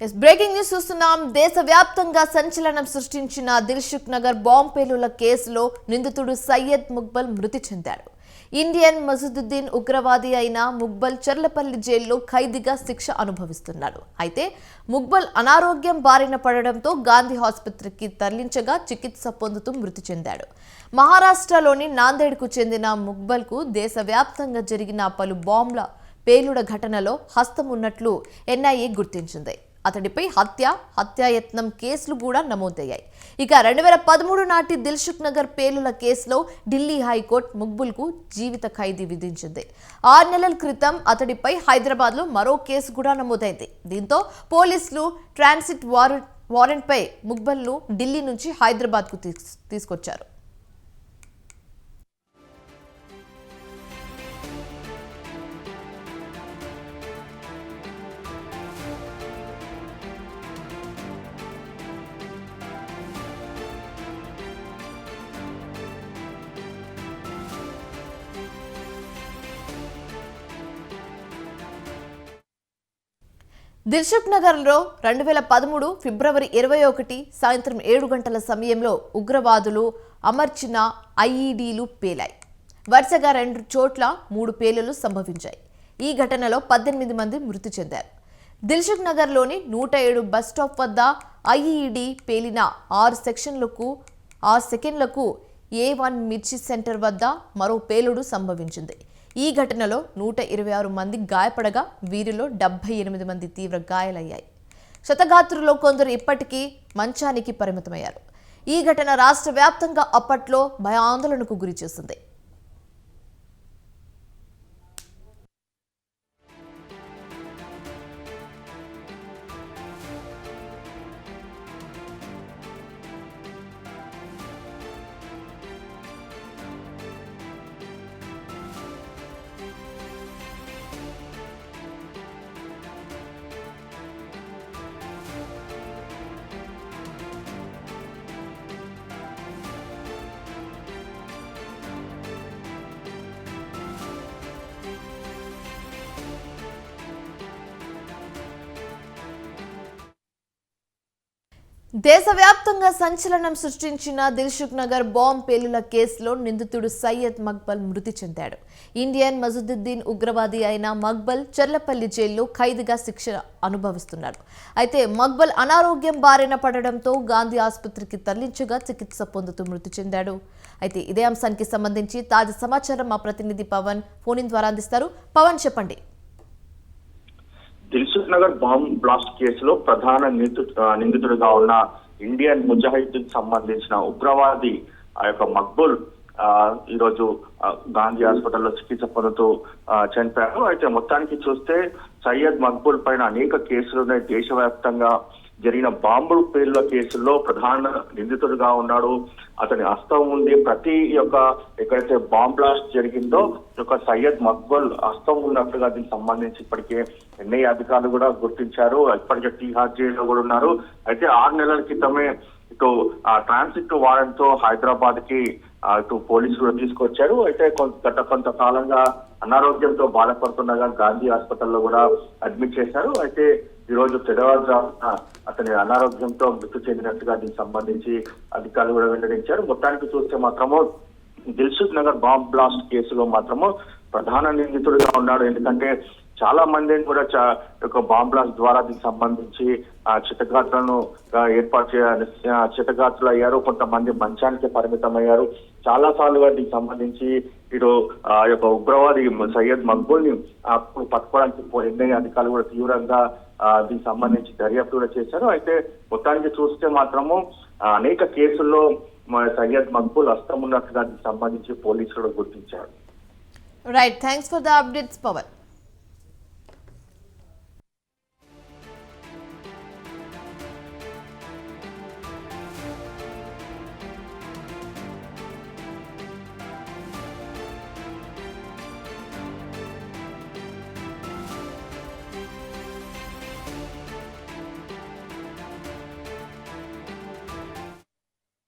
Breaking news చూస్తున్నాం. దేశవ్యాప్తంగా సంచలనం సృష్టించిన దిల్సుఖ్ నగర్ బాంబు పేలుళ్ల కేసులో నిందితుడు సయ్యద్ ముక్బల్ మృతి చెందాడు. ఇండియన్ మజదుద్దీన్ ఉగ్రవాది అయిన ముక్బల్ చర్లపల్లి జైల్లో ఖైదీగా శిక్ష అనుభవిస్తున్నాడు. అయితే ముక్బల్ అనారోగ్యం బారిన పడడంతో గాంధీ ఆసుపత్రికి తరలించగా చికిత్స పొందుతూ మృతి చెందాడు. మహారాష్ట్రలోని నాందేడ్కు చెందిన ముక్బల్కు దేశవ్యాప్తంగా జరిగిన పలు బాంబుల పేలుడ ఘటనలో హస్తం ఉన్నట్లు ఎన్ఐఏ గుర్తించింది. అతడిపై హత్యాయత్నం కేసులు కూడా నమోదయ్యాయి. ఇక 2013 నాటి దిల్సుఖ్ నగర్ పేలుల కేసులో ఢిల్లీ హైకోర్టు ముక్బుల్కు జీవిత ఖైదీ విధించింది. 6 నెలల క్రితం అతడిపై హైదరాబాద్లో మరో కేసు కూడా నమోదైంది. దీంతో పోలీసులు ట్రాన్సిట్ వారెంట్పై ముక్బల్ను ఢిల్లీ నుంచి హైదరాబాద్కు తీసుకొచ్చారు. దిల్సుఖ్ నగర్లో 2013 ఫిబ్రవరి 21 సాయంత్రం 7 గంటల సమయంలో ఉగ్రవాదులు అమర్చిన ఐఈడీలు పేలాయి. వరుసగా 2 చోట్ల 3 పేలుళ్లు సంభవించాయి. ఈ ఘటనలో 18 మంది మృతి చెందారు. దిల్సుఖ్ నగర్లోని 107 బస్ స్టాప్ వద్ద ఐఈడీ పేలిన 6 సెకండ్లకు A1 మిర్చి సెంటర్ వద్ద మరో పేలుడు సంభవించింది. ఈ ఘటనలో 126 మంది గాయపడగా వీరిలో 78 మంది తీవ్ర గాయాలయ్యాయి. క్షతగాత్రుల్లో కొందరు ఇప్పటికీ మంచానికి పరిమితమయ్యారు. ఈ ఘటన రాష్ట్ర వ్యాప్తంగా అప్పట్లో భయాందోళనకు గురిచేసింది. దేశవ్యాప్తంగా సంచలనం సృష్టించిన దిల్సుఖ్ నగర్ బాంబు పేలుల కేసులో నిందితుడు సయ్యద్ మక్బల్ మృతి చెందాడు. ఇండియన్ మజదుద్దీన్ ఉగ్రవాది అయిన మక్బల్ చర్లపల్లి జైల్లో ఖైదీగా శిక్ష అనుభవిస్తున్నాడు. అయితే మక్బల్ అనారోగ్యం బారిన పడడంతో గాంధీ ఆసుపత్రికి తరలించగా చికిత్స పొందుతూ మృతి చెందాడు. అయితే ఇదే అంశానికి సంబంధించి తాజా సమాచారం మా ప్రతినిధి పవన్ ఫోన్ ద్వారా అందిస్తారు. పవన్, చెప్పండి. దిల్సుఖ్ నగర్ బాంబ్ బ్లాస్ట్ కేసులో ప్రధాన నిందితుడిగా ఉన్న ఇండియన్ ముజాహిద్దీన్ సంబంధించిన ఉగ్రవాది ఆ యొక్క మక్బుల్ ఈరోజు గాంధీ హాస్పిటల్లో చికిత్స పొందుతూ చనిపోయారు. అయితే మొత్తానికి చూస్తే సయ్యద్ మక్బుల్ పైన అనేక కేసులు ఉన్నాయి. దేశవ్యాప్తంగా జరిగిన బాంబుల పేలుల కేసుల్లో ప్రధాన నిందితుడిగా ఉన్నాడు. అతని హస్తం ఉంది. ప్రతి ఎక్కడైతే బాంబ్ బ్లాస్ట్ జరిగిందో సయ్యద్ మక్బుల్ హస్తం ఉన్నట్లుగా దీనికి సంబంధించి ఇప్పటికే ఎన్ఐఏ అధికారులు కూడా గుర్తించారు. ఇప్పటికే తీహార్ జైల్లో కూడా ఉన్నారు. అయితే 6 నెలల క్రితమే ఇటు ట్రాన్సిట్ వారెంట్ తో హైదరాబాద్ కి ఇటు పోలీసులు కూడా తీసుకొచ్చారు. అయితే గత కొంతకాలంగా అనారోగ్యంతో బాధపడుతుండగా గాంధీ హాస్పిటల్లో కూడా అడ్మిట్ చేశారు. అయితే ఈ రోజు తెల్లవారుజామున అతని అనారోగ్యంతో మృతి చెందినట్టుగా దీనికి సంబంధించి అధికారులు కూడా వెల్లడించారు. మొత్తానికి చూస్తే మాత్రము దిల్సుఖ్ నగర్ బాంబ్ బ్లాస్ట్ కేసులో మాత్రము ప్రధాన నిందితుడిగా ఉన్నాడు. ఎందుకంటే చాలా మందిని కూడా బాంబ్ బ్లాస్ట్ ద్వారా దీనికి సంబంధించి చిత్తగాత్రులను ఏర్పాటు చిత్తగాత్రులు అయ్యారు. కొంతమంది మంచానికి పరిమితమయ్యారు. చాలా సార్లుగా దీనికి సంబంధించి ఇటు ఉగ్రవాది సయ్యద్ మక్బుల్ ని పట్టుకోవడానికి ఎన్ఐఏ అధికారులు కూడా తీవ్రంగా దీనికి సంబంధించి దర్యాప్తు కూడా చేశారు. అయితే మొత్తానికి చూస్తే మాత్రము అనేక కేసుల్లో సయ్యద్ మక్బుల్ హస్తం ఉన్నట్టుగా దీనికి సంబంధించి పోలీసులు గుర్తించారు. Right, thanks for the updates Pawan.